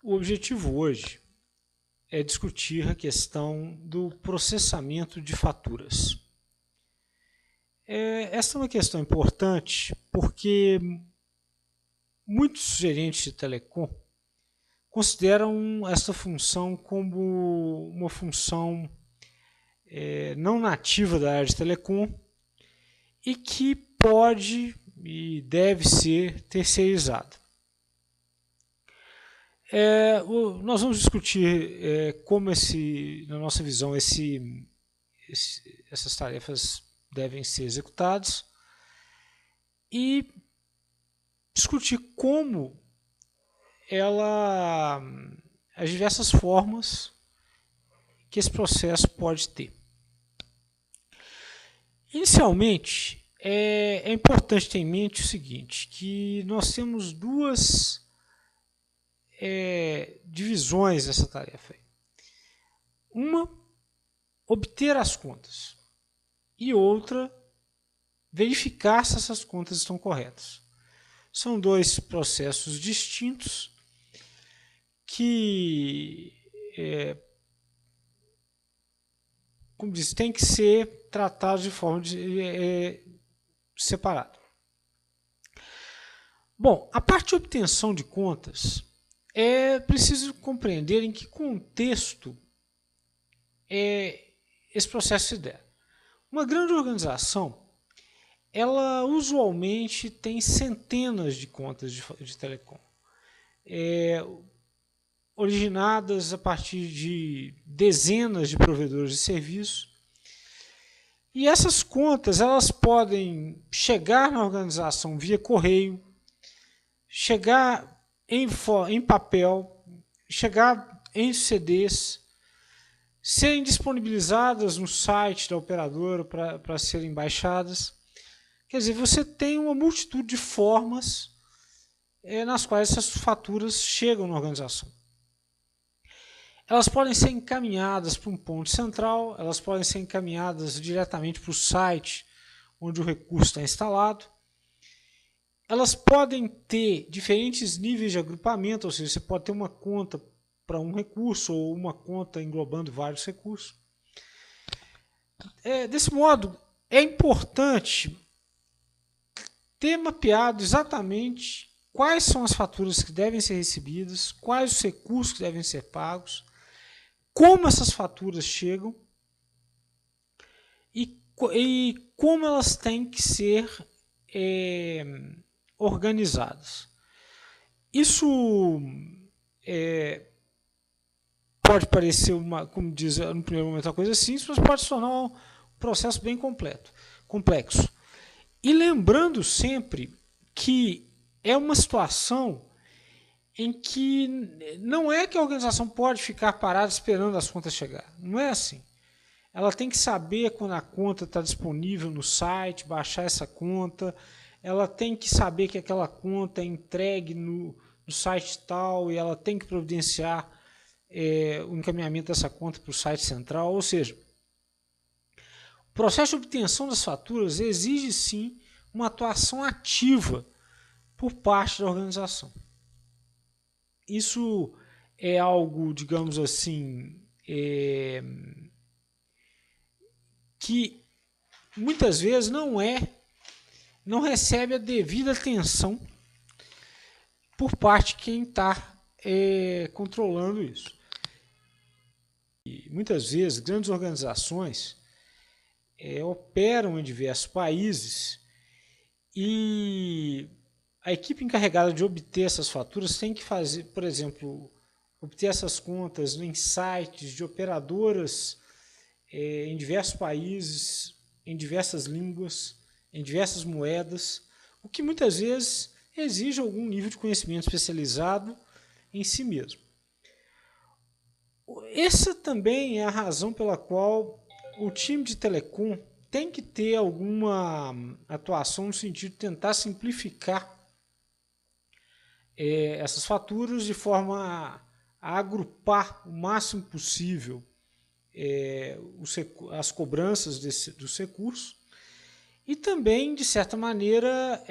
O objetivo hoje é discutir a questão do processamento de faturas. Essa é uma questão importante porque muitos gerentes de telecom consideram essa função como uma função não nativa da área de telecom e que pode e deve ser terceirizada. Nós vamos discutir como, na nossa visão, essas tarefas devem ser executadas e discutir como as diversas formas que esse processo pode ter. Inicialmente, é importante ter em mente o seguinte, que nós temos duas divisões dessa tarefa. Uma, obter as contas, e outra, verificar se essas contas estão corretas. São dois processos distintos que, como diz, tem que ser tratados de forma separada. Bom, a parte de obtenção de contas, é preciso compreender em que contexto esse processo se der. Uma grande organização, ela usualmente tem centenas de contas de telecom, originadas a partir de dezenas de provedores de serviço. E essas contas elas podem chegar na organização via correio, chegar em papel, chegar em CDs, serem disponibilizadas no site da operadora para serem baixadas. Quer dizer, você tem uma multitude de formas nas quais essas faturas chegam na organização. Elas podem ser encaminhadas para um ponto central, elas podem ser encaminhadas diretamente para o site onde o recurso está instalado. Elas podem ter diferentes níveis de agrupamento, ou seja, você pode ter uma conta para um recurso ou uma conta englobando vários recursos. Desse modo, é importante ter mapeado exatamente quais são as faturas que devem ser recebidas, quais os recursos que devem ser pagos, como essas faturas chegam e como elas têm que ser organizadas. Isso pode parecer, como diz no primeiro momento, uma coisa simples, mas pode se tornar um processo bem complexo. E lembrando sempre que é uma situação em que não é que a organização pode ficar parada esperando as contas chegar. Não é assim. Ela tem que saber quando a conta está disponível no site, baixar essa conta. Ela tem que saber que aquela conta é entregue no site tal e ela tem que providenciar o encaminhamento dessa conta para o site central. Ou seja, o processo de obtenção das faturas exige sim uma atuação ativa por parte da organização. Isso é algo, digamos assim, que muitas vezes não recebe a devida atenção por parte de quem está controlando isso. E muitas vezes grandes organizações operam em diversos países e a equipe encarregada de obter essas faturas tem que fazer, por exemplo, obter essas contas em sites de operadoras em diversos países, em diversas línguas, em diversas moedas, o que muitas vezes exige algum nível de conhecimento especializado em si mesmo. Essa também é a razão pela qual o time de telecom tem que ter alguma atuação no sentido de tentar simplificar essas faturas de forma a agrupar o máximo possível as cobranças dos recursos e também, de certa maneira,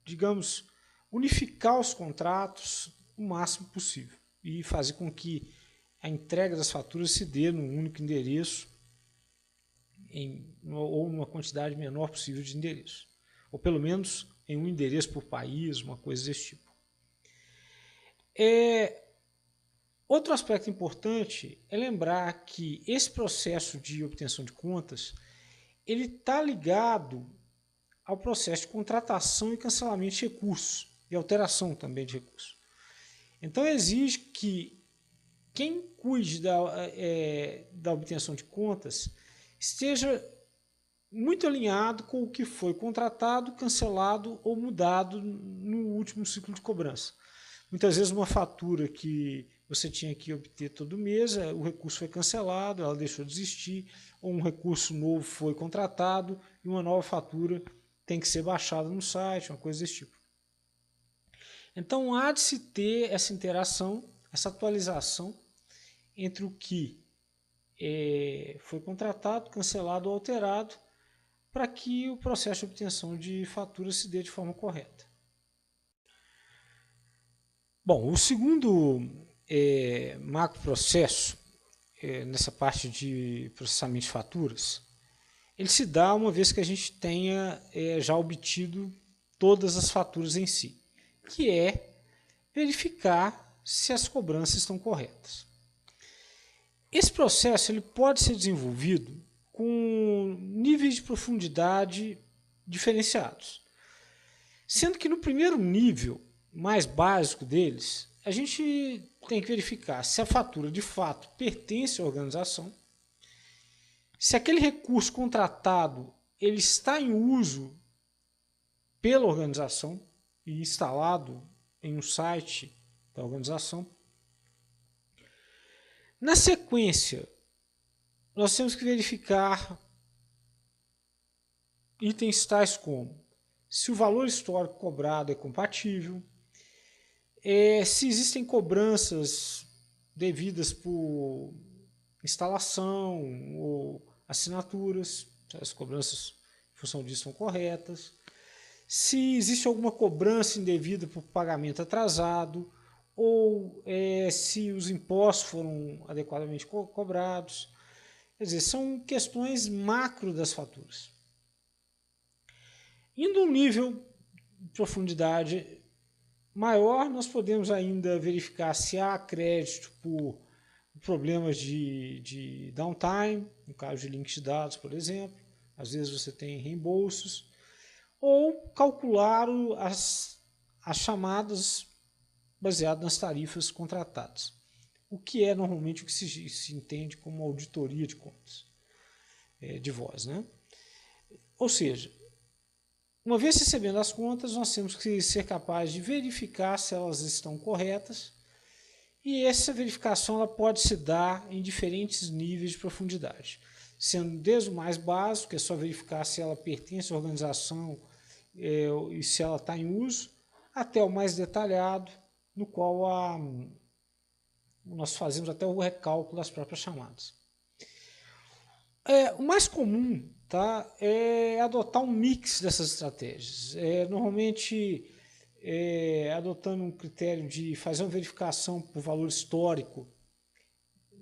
digamos, unificar os contratos, o máximo possível e fazer com que a entrega das faturas se dê num único endereço ou numa quantidade menor possível de endereços, ou pelo menos em um endereço por país, uma coisa desse tipo. Outro aspecto importante é lembrar que esse processo de obtenção de contas ele está ligado ao processo de contratação e cancelamento de recursos e alteração também de recursos. Então exige que quem cuide da obtenção de contas esteja muito alinhado com o que foi contratado, cancelado ou mudado no último ciclo de cobrança. Muitas vezes uma fatura que você tinha que obter todo mês, o recurso foi cancelado, ela deixou de existir, ou um recurso novo foi contratado e uma nova fatura tem que ser baixada no site, uma coisa desse tipo. Então há de se ter essa interação, essa atualização entre o que foi contratado, cancelado ou alterado, para que o processo de obtenção de fatura se dê de forma correta. Bom, o segundo macroprocesso, nessa parte de processamento de faturas, ele se dá uma vez que a gente tenha já obtido todas as faturas em si, que é verificar se as cobranças estão corretas. Esse processo ele pode ser desenvolvido com níveis de profundidade diferenciados, sendo que no primeiro nível, mais básico deles, a gente tem que verificar se a fatura de fato pertence à organização, se aquele recurso contratado ele está em uso pela organização e instalado em um site da organização. Na sequência, nós temos que verificar itens tais como se o valor histórico cobrado é compatível, se existem cobranças devidas por instalação ou assinaturas, se as cobranças em função disso são corretas, se existe alguma cobrança indevida por pagamento atrasado, ou se os impostos foram adequadamente cobrados. Quer dizer, são questões macro das faturas. Indo a um nível de profundidade maior, nós podemos ainda verificar se há crédito por problemas de downtime, no caso de links de dados, por exemplo. Às vezes você tem reembolsos. Ou calcular as chamadas baseado nas tarifas contratadas, o que é normalmente o que se entende como auditoria de contas, de voz, né? Ou seja, uma vez recebendo as contas, nós temos que ser capazes de verificar se elas estão corretas, e essa verificação ela pode se dar em diferentes níveis de profundidade, sendo desde o mais básico, que é só verificar se ela pertence à organização e se ela está em uso, até o mais detalhado, no qual nós fazemos até o recálculo das próprias chamadas. O mais comum, tá, é adotar um mix dessas estratégias. Normalmente, adotando um critério de fazer uma verificação por valor histórico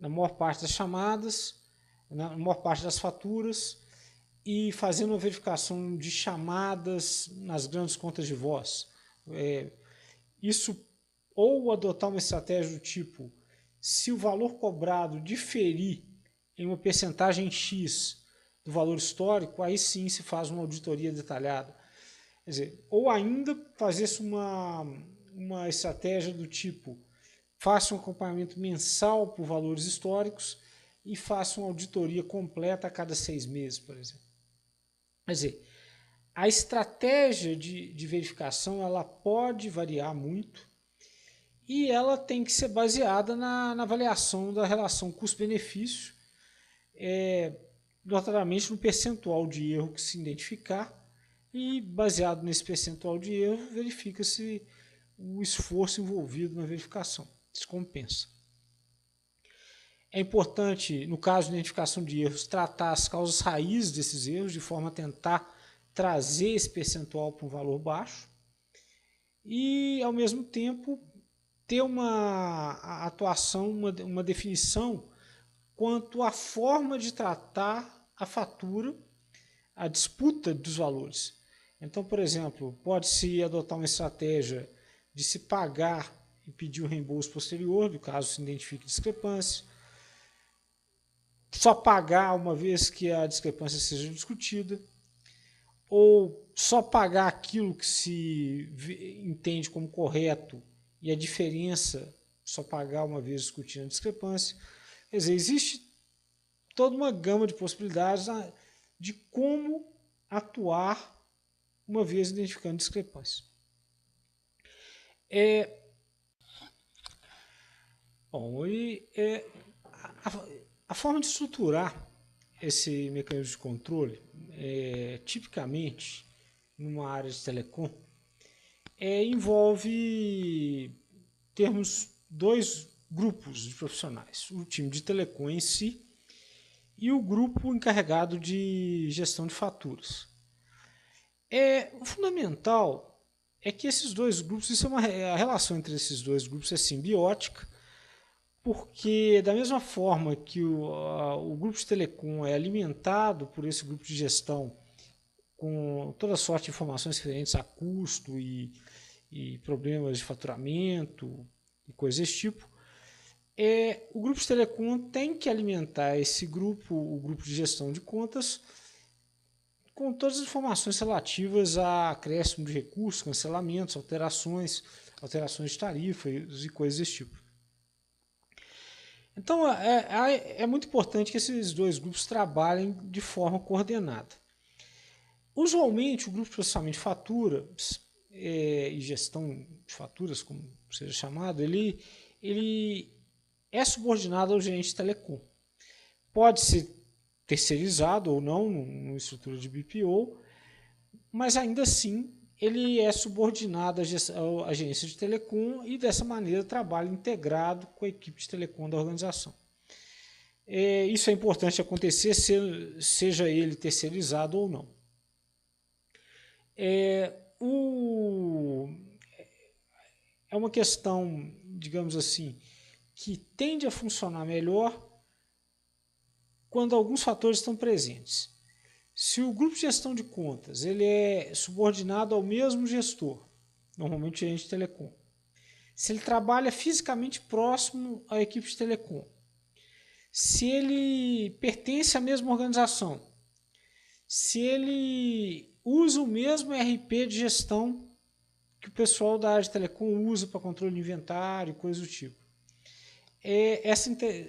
na maior parte das chamadas, na maior parte das faturas, e fazendo uma verificação de chamadas nas grandes contas de voz. Isso ou adotar uma estratégia do tipo, se o valor cobrado diferir em uma percentagem X do valor histórico, aí sim se faz uma auditoria detalhada. Quer dizer, ou ainda fazer-se uma estratégia do tipo, faça um acompanhamento mensal por valores históricos e faça uma auditoria completa a cada 6 meses, por exemplo. Quer dizer, a estratégia de verificação ela pode variar muito, e ela tem que ser baseada na avaliação da relação custo-benefício, notadamente no percentual de erro que se identificar, e baseado nesse percentual de erro, verifica-se o esforço envolvido na verificação, se compensa. É importante, no caso de identificação de erros, tratar as causas raízes desses erros, de forma a tentar trazer esse percentual para um valor baixo, e, ao mesmo tempo, ter uma atuação, uma definição quanto à forma de tratar a fatura, a disputa dos valores. Então, por exemplo, pode-se adotar uma estratégia de se pagar e pedir o reembolso posterior, no caso se identifique discrepância, só pagar uma vez que a discrepância seja discutida, ou só pagar aquilo que se entende como correto e a diferença só pagar uma vez discutindo a discrepância. Quer dizer, existe toda uma gama de possibilidades de como atuar uma vez identificando discrepância. A forma de estruturar esse mecanismo de controle, tipicamente, numa área de telecom, envolve termos dois grupos de profissionais, o time de telecom em si e o grupo encarregado de gestão de faturas. O fundamental é que esses dois grupos, a relação entre esses dois grupos é simbiótica, porque da mesma forma que o grupo de telecom é alimentado por esse grupo de gestão com toda sorte de informações referentes a custo e problemas de faturamento e coisas desse tipo, o grupo de telecom tem que alimentar esse grupo, o grupo de gestão de contas, com todas as informações relativas a acréscimo de recursos, cancelamentos, alterações de tarifas e coisas desse tipo. Então, é muito importante que esses dois grupos trabalhem de forma coordenada. Usualmente, o grupo de processamento de faturas e gestão de faturas, como seja chamado, ele é subordinado ao gerente de telecom. Pode ser terceirizado ou não, numa estrutura de BPO, mas ainda assim ele é subordinado à agência de telecom e dessa maneira trabalha integrado com a equipe de telecom da organização. Isso é importante acontecer, seja ele terceirizado ou não. É uma questão, digamos assim, que tende a funcionar melhor quando alguns fatores estão presentes. Se o grupo de gestão de contas ele é subordinado ao mesmo gestor, normalmente o gerente de telecom, se ele trabalha fisicamente próximo à equipe de telecom, se ele pertence à mesma organização, se ele usa o mesmo ERP de gestão que o pessoal da área de telecom usa para controle de inventário e coisas do tipo.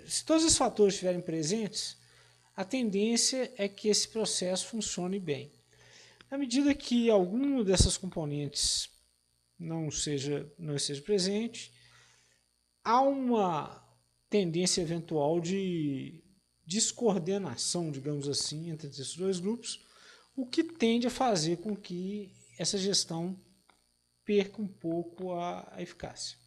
Se todos esses fatores estiverem presentes, a tendência é que esse processo funcione bem. Na medida que algum dessas componentes não esteja presente, há uma tendência eventual de descoordenação, digamos assim, entre esses dois grupos, o que tende a fazer com que essa gestão perca um pouco a eficácia.